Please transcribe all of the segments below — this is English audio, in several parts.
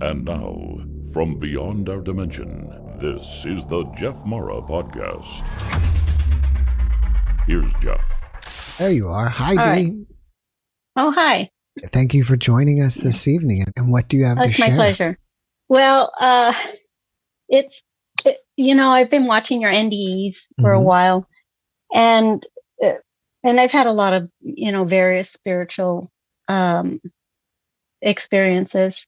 And now, from beyond our dimension, this is the JeffMara podcast. Here's Jeff. There you are. Hi, All Dee. right. Oh, hi. Thank you for joining us this evening. And what do you have to share? It's my pleasure. Well, I've been watching your NDEs for a while, and I've had a lot of, various spiritual experiences.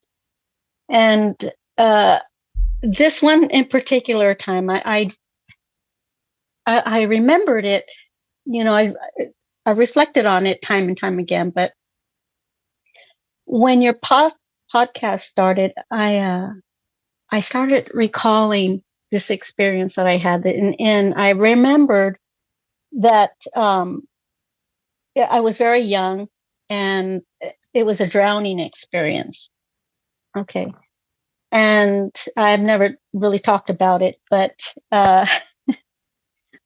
And this one in particular time, I remembered it, I reflected on it time and time again. But when your podcast started, I started recalling this experience that I had, and I remembered that I was very young, and it was a drowning experience. Okay. And I've never really talked about it, but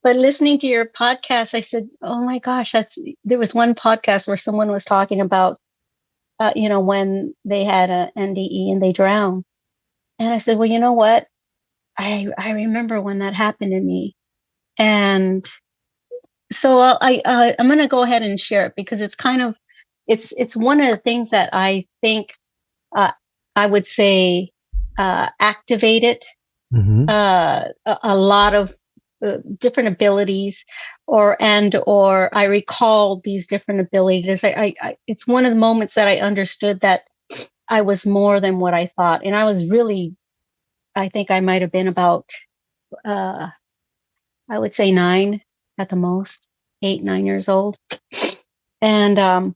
listening to your podcast, I said, oh my gosh, there was one podcast where someone was talking about, when they had an NDE and they drowned. And I said, well, you know what? I remember when that happened to me. And so I'm going to go ahead and share it, because it's kind of, it's one of the things that I think, I would say, activated, a lot of different abilities, or I recall these different abilities. It's one of the moments that I understood that I was more than what I thought. And I was really, I think I might have been about, I would say 9 at the most, 8, 9 years old. And,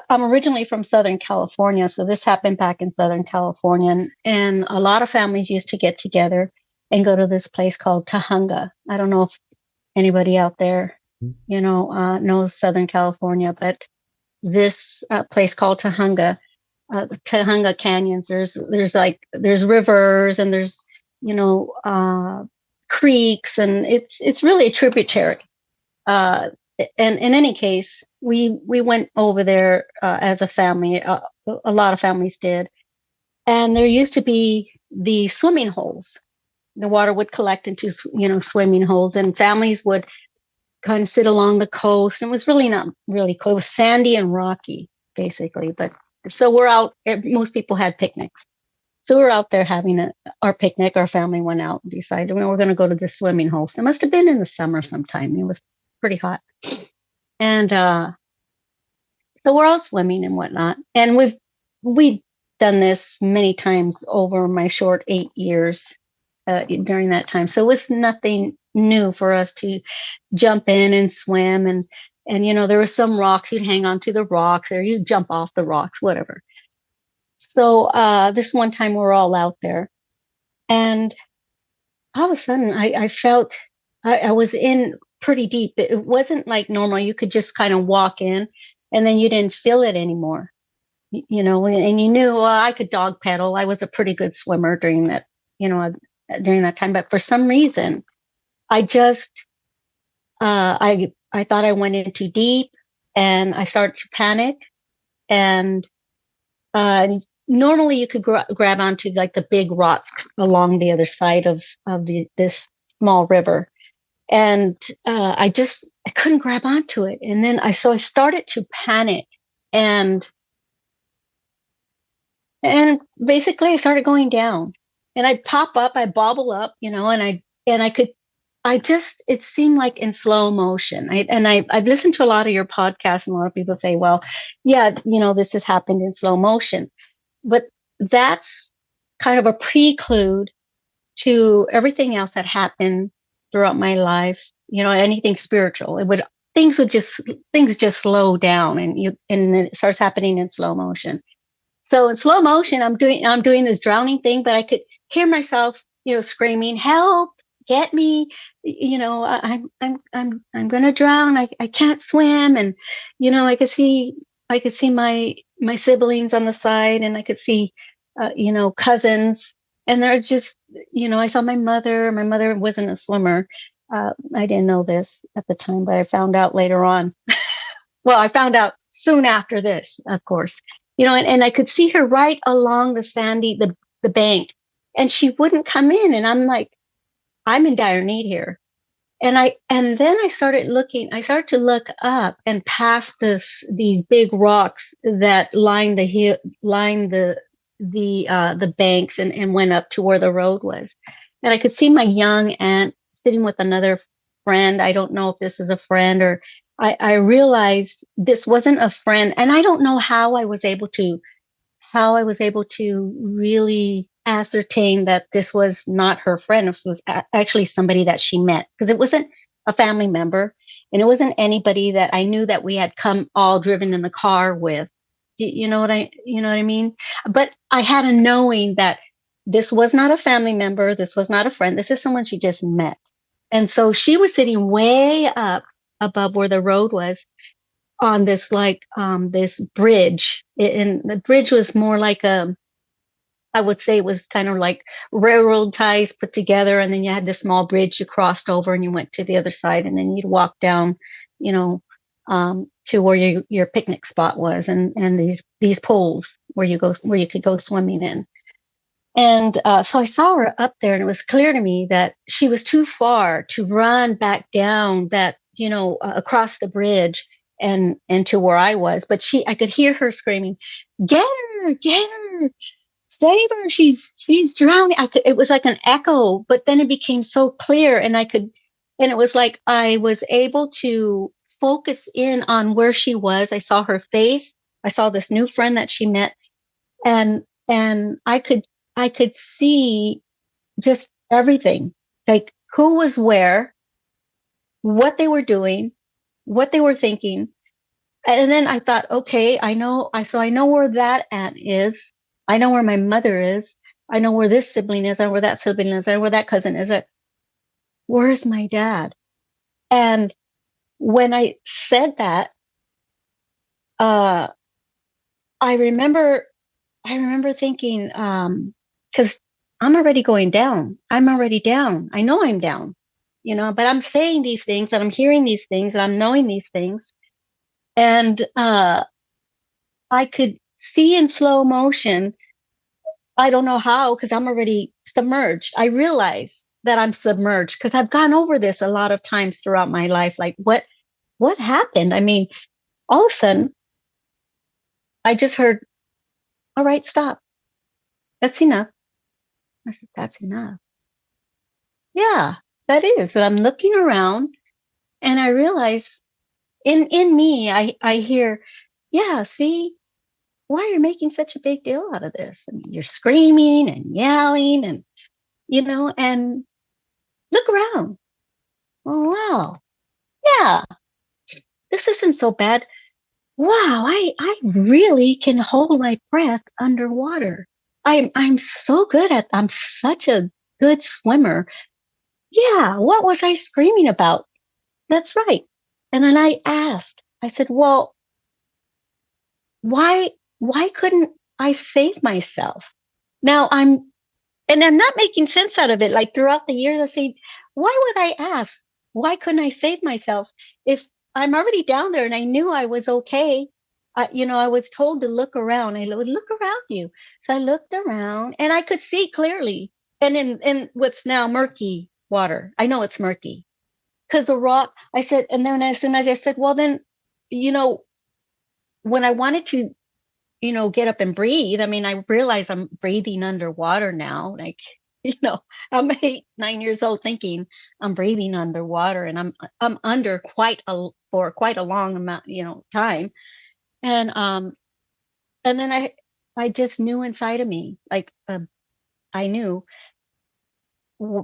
I'm originally from Southern California, so this happened back in Southern California, and a lot of families used to get together and go to this place called Tahunga. I don't know if anybody out there, knows Southern California, but this place called Tahunga, Tahunga Canyons. There's rivers, and there's creeks, and it's really a tributary. And in any case, we went over there as a family. A lot of families did, and there used to be the swimming holes. The water would collect into swimming holes, and families would kind of sit along the coast. It was really not really cold. It was sandy and rocky, basically. But so we're out. Most people had picnics, so we're out there having our picnic. Our family went out and decided, we're going to go to the swimming holes. It must have been in the summer sometime. It was pretty hot. And so we're all swimming and whatnot. And we've done this many times over my short 8 years during that time. So it was nothing new for us to jump in and swim. And there were some rocks, you'd hang on to the rocks, or you'd jump off the rocks, whatever. So this one time we're all out there. And all of a sudden I felt I was in pretty deep. It wasn't like normal. You could just kind of walk in, and then you didn't feel it anymore, and you knew, I could dog pedal. I was a pretty good swimmer during that time. But for some reason, I just, I thought I went in too deep, and I started to panic. And normally you could grab onto like the big rocks along the other side of this small river. And I couldn't grab onto it. And then I started to panic, and basically I started going down, and I'd pop up, I bobble up, and it seemed like in slow motion. I've listened to a lot of your podcasts, and a lot of people say, well, yeah, this has happened in slow motion, but that's kind of a prelude to everything else that happened throughout my life, anything spiritual. Things just slow down, and it starts happening in slow motion. So in slow motion, I'm doing this drowning thing, but I could hear myself, screaming, "Help! Get me! I'm going to drown. I can't swim." And, I could see my siblings on the side, and I could see, cousins. And they're just, I saw my mother. My mother wasn't a swimmer. I didn't know this at the time, but I found out later on. Well, I found out soon after this, of course. and I could see her right along the bank, and she wouldn't come in. And I'm like, I'm in dire need here. And then I started to look up and past these big rocks that line the banks and went up to where the road was. And I could see my young aunt sitting with another friend. I don't know if this is a friend or I realized this wasn't a friend. And I don't know how I was able to really ascertain that this was not her friend. This was actually somebody that she met, because it wasn't a family member and it wasn't anybody that I knew that we had come all driven in the car with. You know what I mean? But I had a knowing that this was not a family member. This was not a friend. This is someone she just met. And so she was sitting way up above where the road was, on this this bridge. And the bridge was more like I would say it was kind of like railroad ties put together, and then you had this small bridge you crossed over and you went to the other side, and then you'd walk down, to where your picnic spot was, and these pools where you could go swimming in. And so I saw her up there, and it was clear to me that she was too far to run back down that, across the bridge and to where I was. But I could hear her screaming, "Get her, get her, save her! She's drowning!" It was like an echo, but then it became so clear, and it was like I was able to focus in on where she was. I saw her face. I saw this new friend that she met, and I could see just everything, like who was where, what they were doing, what they were thinking. And then I thought, okay, I know where that aunt is. I know where my mother is. I know where this sibling is. I know where that sibling is. I know where that cousin is. Where's my dad? And when I said that, I remember thinking, because I'm already going down. I'm already down. I know I'm down, but I'm saying these things and I'm hearing these things and I'm knowing these things. And I could see in slow motion. I don't know how, because I'm already submerged. I realize that I'm submerged because I've gone over this a lot of times throughout my life. Like, what happened? I mean, all of a sudden, I just heard, "All right, stop. That's enough." I said, "That's enough." Yeah, that is. And I'm looking around and I realize in me, I hear, "Yeah, see, why are you making such a big deal out of this? I mean, you're screaming and yelling and, and look around. Oh, wow. Yeah, this isn't so bad. Wow, I really can hold my breath underwater. I'm I'm such a good swimmer. Yeah, what was I screaming about? That's right." And then I said, "Well, why couldn't I save myself?" Now and I'm not making sense out of it. Like throughout the years, I say, why would I ask? Why couldn't I save myself if I'm already down there and I knew I was okay? I was told to look around. I would look around you. So I looked around and I could see clearly. And in what's now murky water, I know it's murky because the rock, I said, and then as soon as I said, well, then, you know, when I wanted to, get up and breathe, I mean, I realize I'm breathing underwater now. Like, I'm 8, 9 years old thinking I'm breathing underwater and I'm under for quite a long amount, time. And then I just knew inside of me, like, I knew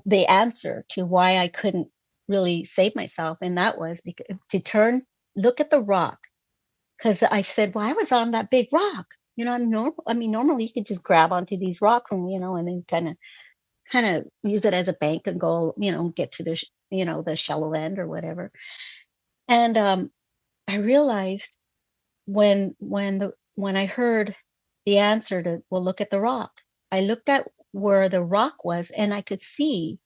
the answer to why I couldn't really save myself. And that was because look at the rock. Cause I said, well, I was on that big rock. Normally you could just grab onto these rocks and, and then kind of use it as a bank and go, get to the shallow end or whatever. And, I realized when I heard the answer to, well, look at the rock, I looked at where the rock was and I could see,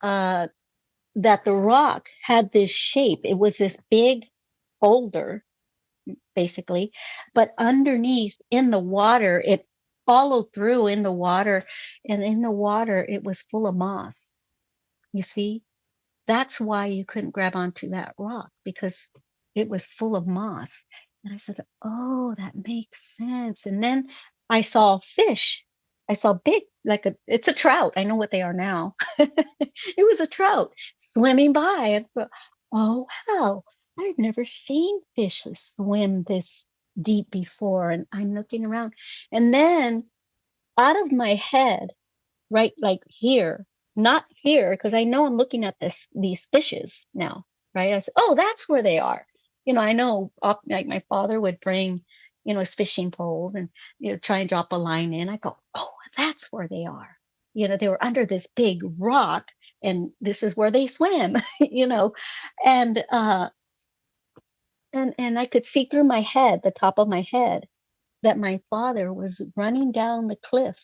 that the rock had this shape. It was this big boulder, basically. But underneath in the water, it followed through in the water, and in the water, it was full of moss. You see, that's why you couldn't grab onto that rock, because it was full of moss. And I said, oh, that makes sense. And then I saw fish. I saw big, it's a trout. I know what they are now. It was a trout swimming by. And thought, oh, wow, I've never seen fish swim this deep before. And I'm looking around. And then out of my head, right, like here, not here, because I know I'm looking at these fishes now, right? I said, oh, that's where they are. I know, like my father would bring, his fishing poles and, try and drop a line in. I go, oh, that's where they are. They were under this big rock, and this is where they swim, and, and I could see through my head, the top of my head, that my father was running down the cliff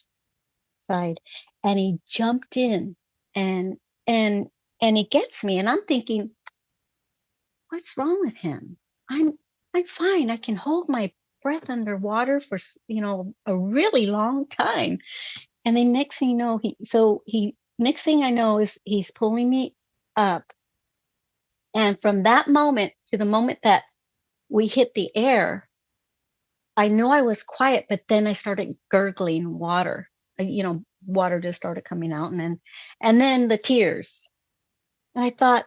side, and he jumped in, and and he gets me, and I'm thinking, what's wrong with him? I'm fine. I can hold my breath underwater for a really long time. And then next thing you know, next thing I know is he's pulling me up, and from that moment to the moment that we hit the air, I know I was quiet, but then I started gurgling water. Water just started coming out, and then the tears. And I thought,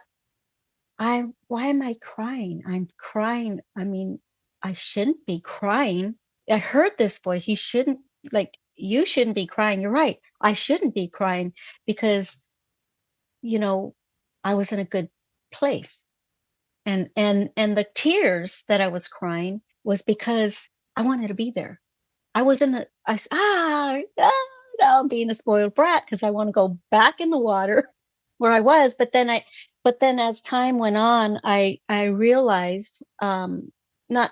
why am I crying? I'm crying. I mean, I shouldn't be crying. I heard this voice. You shouldn't be crying. You're right. I shouldn't be crying, because, I was in a good place. And the tears that I was crying was because I wanted to be there. I was now I'm being a spoiled brat, because I want to go back in the water where I was. But then as time went on, I realized, not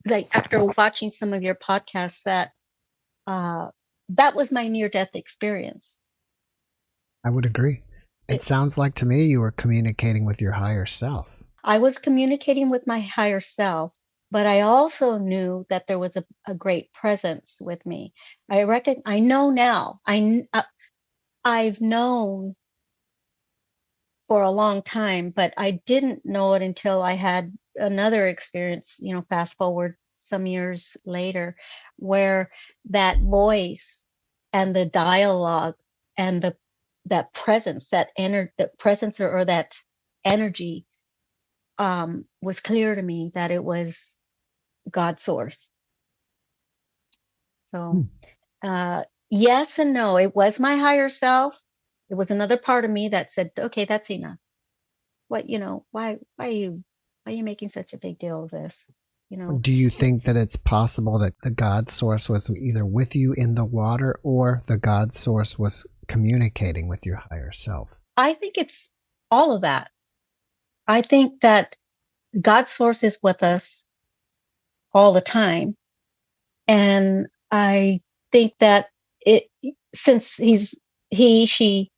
like after watching some of your podcasts, that that was my near death experience. I would agree. It sounds like to me you were communicating with your higher self. I was communicating with my higher self, but I also knew that there was a great presence with me. I know now. I've known for a long time, but I didn't know it until I had another experience, fast forward some years later, where that voice and the dialogue and that presence, that presence or that energy, was clear to me that it was God's source. So, yes and no. It was my higher self. It was another part of me that said, okay, that's enough. Why are you making such a big deal of this? Do you think that it's possible that the God source was either with you in the water, or the God source was communicating with your higher self? I think it's all of that. I think that God's source is with us all the time. And I think that since she,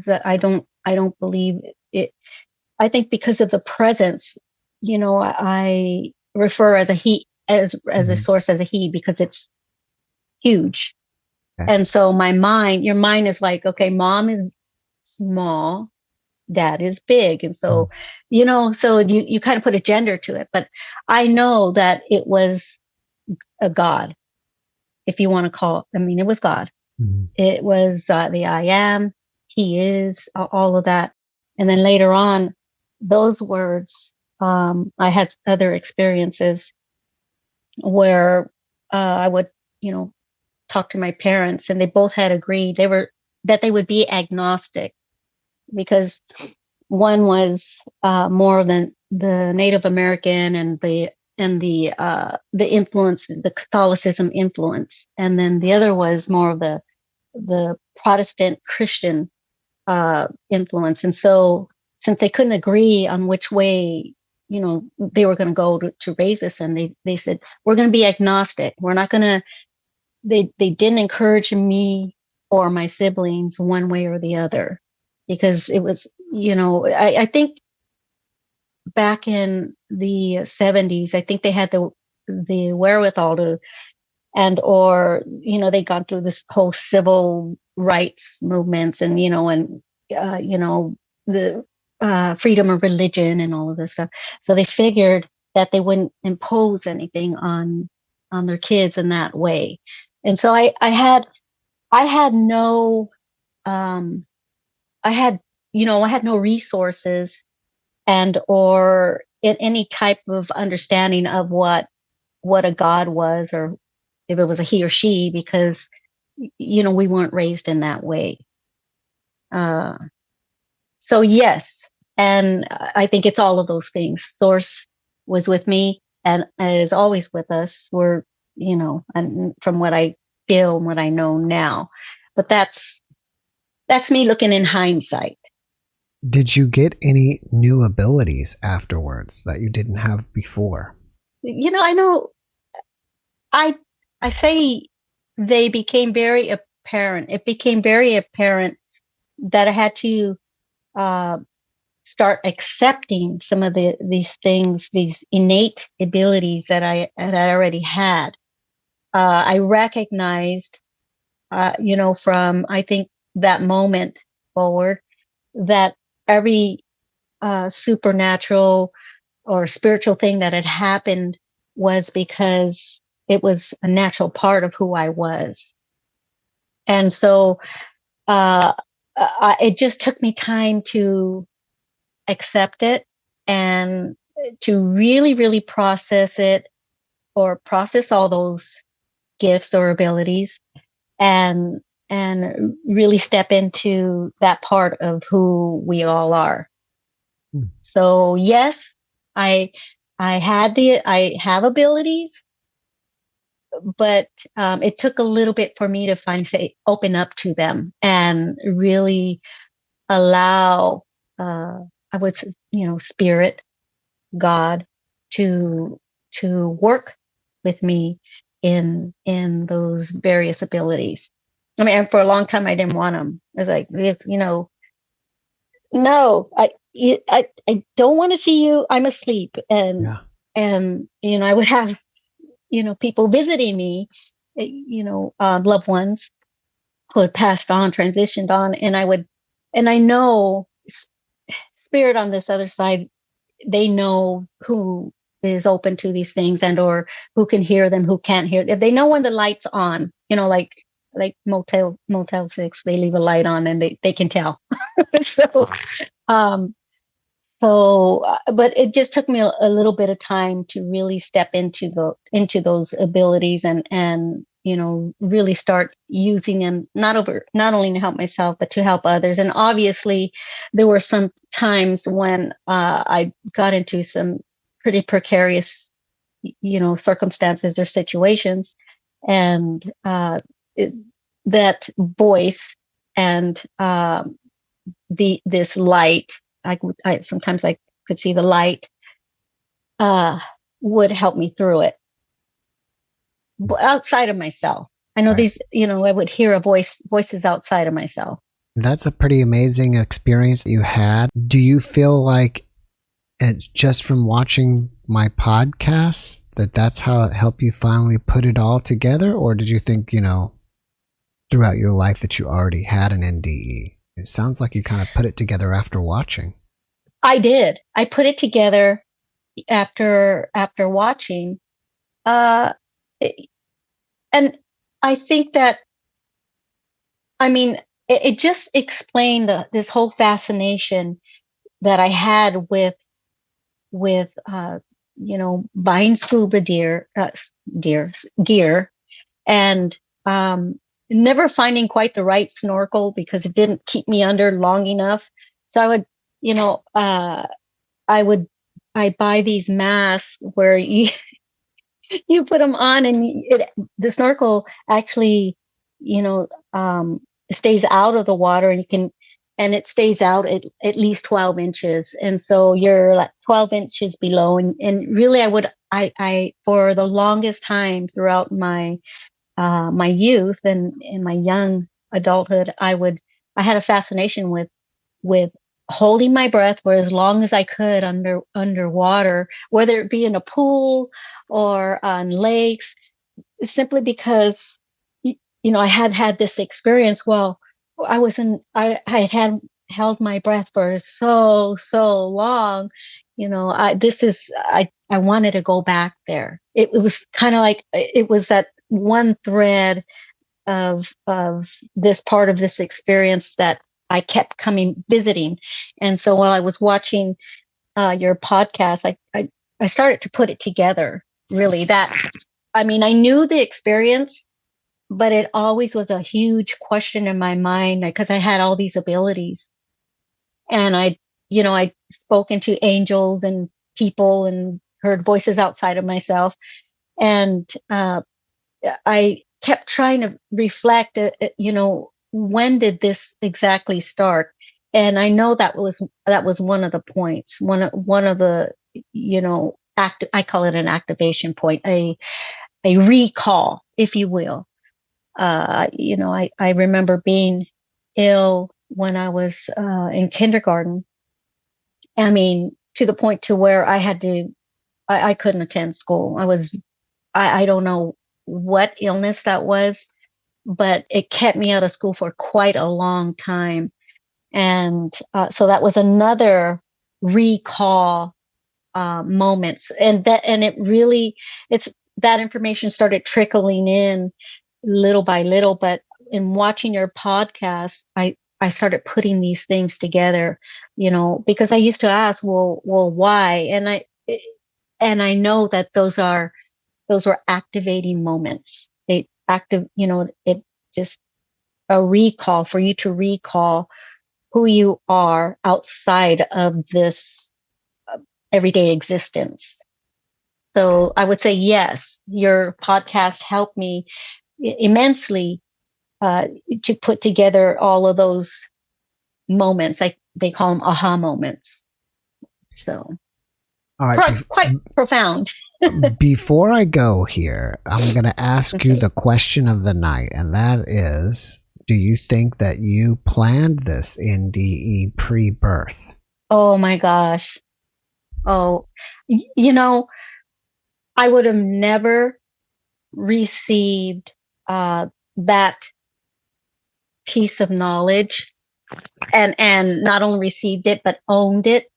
that I don't believe it. I think because of the presence, I refer as a he, as a source, as a he, because it's huge. Okay. And so your mind is like, okay, mom is small, dad is big. And so, so you kind of put a gender to it, but I know that it was a God, if you want to call it. I mean, it was God. Mm-hmm. It was the I am, he is, all of that. And then later on, those words, I had other experiences where I would, talk to my parents, and they both had agreed that they would be agnostic, because one was more than the Native American and the influence, the Catholicism influence, and then the other was more of the Protestant Christian influence. And so, since they couldn't agree on which way, they were going to go to raise us, and they said, we're going to be agnostic. We're not going to. They didn't encourage me or my siblings one way or the other, because it was, I think back in the 70s, I think they had the wherewithal to, and or they'd gone through this whole civil rights movements, and the freedom of religion and all of this stuff. So they figured that they wouldn't impose anything on their kids in that way. And so I had no I had no resources and or any type of understanding of what a god was, or if it was a he or she, because we weren't raised in that way. So yes, and I think it's all of those things. Source was with me and is always with us. We're and from what I feel and what I know now, but that's me looking in hindsight. Did you get any new abilities afterwards that you didn't have before? I know I say they became very apparent. It became very apparent that I had to start accepting some of these things, these innate abilities that I already had. I recognized, from I think that moment forward, that every supernatural or spiritual thing that had happened was because it was a natural part of who I was. And so it just took me time to accept it and to really, really process it, or process all those gifts or abilities, and really step into that part of who we all are. So yes, I have abilities, but it took a little bit for me to open up to them and really allow, I would say, spirit, God, to work with me in those various abilities. I mean, and for a long time I didn't want them. I was like, no, I don't want to see you. I'm asleep, and I would have people visiting me, loved ones who had passed on, transitioned on, and I know spirit on this other side, they know who is open to these things and or who can hear them, who can't hear. If they know when the light's on, like Motel 6, they leave a light on and they can tell. So, but it just took me a little bit of time to really step into those abilities and really start using them, not only to help myself, but to help others. And obviously there were some times when I got into some pretty precarious, circumstances or situations, and that voice and this light, I sometimes I could see the light, would help me through it. Outside of myself, I know these. I would hear voices outside of myself. That's a pretty amazing experience that you had. Do you feel like it's just from watching my podcast that's how it helped you finally put it all together, or did you think throughout your life that you already had an NDE? It sounds like you kind of put it together after watching. I did. I put it together after watching. And I think that, it just explained this whole fascination that I had with buying scuba gear, and never finding quite the right snorkel because it didn't keep me under long enough. So I would, I buy these masks where you put them on and the snorkel actually, stays out of the water, and it stays out at least 12 inches. And so you're like 12 inches below. And really I for the longest time throughout my youth and in my young adulthood, I had a fascination with holding my breath for as long as I could underwater, whether it be in a pool or on lakes, simply because, I had this experience. Well, I had held my breath for so long. I wanted to go back there. It was kind of like, it was that one thread of this part of this experience that I kept visiting. And so while I was watching your podcast, I started to put it together. Really, I knew the experience, but it always was a huge question in my mind because I had all these abilities, and I spoken to angels and people and heard voices outside of myself, and I kept trying to reflect, when did this exactly start? And I know that was one of the points, one of the, I call it an activation point, a recall, if you will. I remember being ill when I was in kindergarten. To the point to where I couldn't attend school. I don't know what illness that was, but it kept me out of school for quite a long time. And so that was another recall moments. And it's that information started trickling in little by little. But in watching your podcast, I started putting these things together, because I used to ask, well, why? And I know that those were activating moments. It just a recall for you to recall who you are outside of this everyday existence. So I would say, yes, your podcast helped me immensely to put together all of those moments. Like they call them aha moments. So all right, quite profound. Before I go here, I'm going to ask you the question of the night, and that is, do you think that you planned this NDE pre-birth? Oh my gosh. Oh, I would have never received that piece of knowledge and not only received it, but owned it.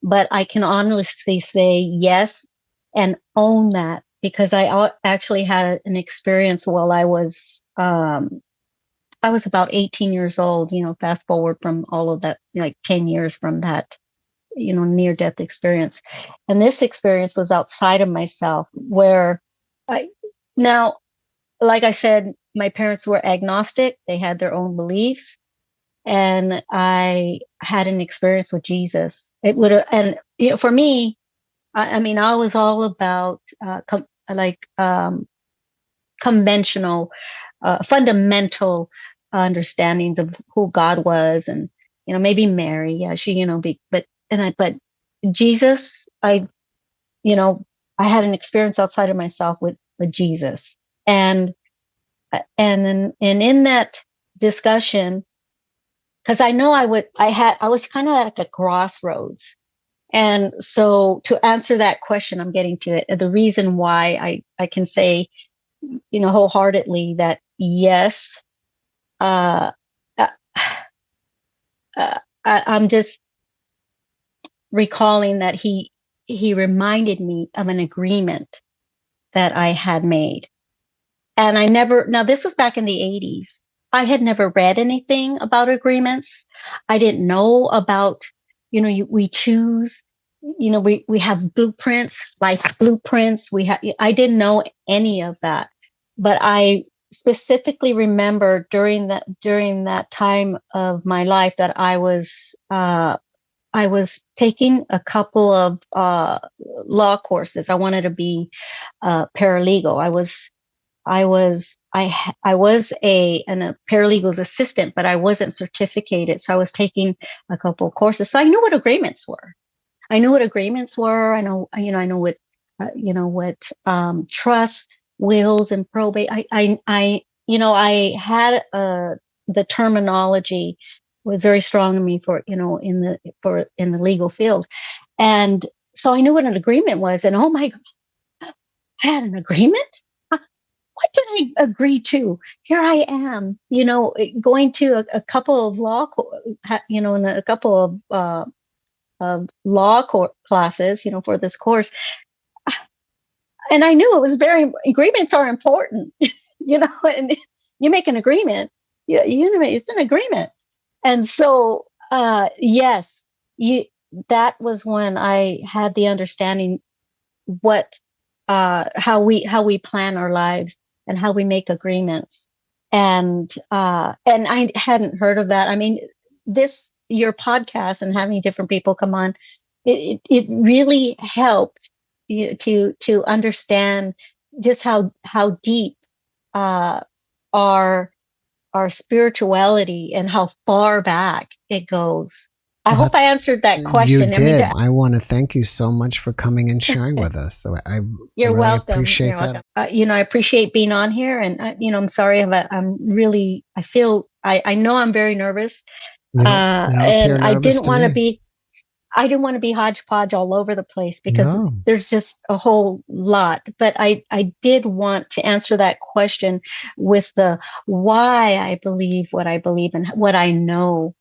But I can honestly say yes and own that, because I actually had an experience while I was about 18 years old, fast forward from all of that, like 10 years from that, near death experience. And this experience was outside of myself, where now, like I said, my parents were agnostic. They had their own beliefs. And I had an experience with Jesus. It would have, and for me, I was all about conventional, fundamental understandings of who God was, and maybe Mary, yeah, she, but Jesus, I had an experience outside of myself with Jesus, and in that discussion, because I know I was kind of at a crossroads. And so to answer that question, I'm getting to it. The reason why I can say, wholeheartedly that yes, uh, uh, I'm just recalling that he reminded me of an agreement that I had made. And now this was back in the 80s. I had never read anything about agreements. I didn't know about, we choose, we have blueprints, life blueprints. I didn't know any of that, but I specifically remember during that time of my life that I was taking a couple of, law courses. I wanted to be a paralegal. I was a paralegal's assistant, but I wasn't certificated. So I was taking a couple of courses. So I knew what agreements were. I know, I know what, trust, wills, and probate. I had, the terminology was very strong in me for, in the legal field. And so I knew what an agreement was. And oh my God, I had an agreement? What did I agree to? Here I am, going to a couple of in a couple of law classes, for this course. And I knew it was agreements are important, and you make an agreement, it's an agreement. And so, yes, that was when I had the understanding how we plan our lives and how we make agreements. And I hadn't heard of that. I mean, your podcast and having different people come on, it really helped to understand just how deep our spirituality and how far back it goes. I hope I answered that question. You did. I want to thank you so much for coming and sharing with us. So You're really welcome. appreciate that. I appreciate being on here, and I'm sorry, I feel I know I'm very nervous, and I didn't want to be. I didn't want to be hodgepodge all over the place because there's just a whole lot. But I did want to answer that question with the why I believe what I believe and what I know.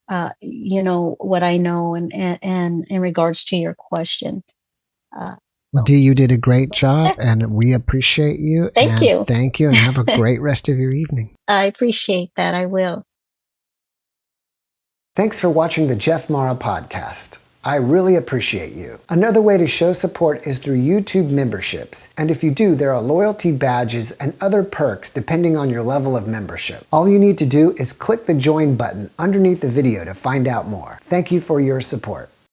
What I know, and in regards to your question. Dee, you did a great job, and we appreciate you. Thank you. Thank you, and have a great rest of your evening. I appreciate that. I will. Thanks for watching the JeffMara podcast. I really appreciate you. Another way to show support is through YouTube memberships. And if you do, there are loyalty badges and other perks depending on your level of membership. All you need to do is click the join button underneath the video to find out more. Thank you for your support.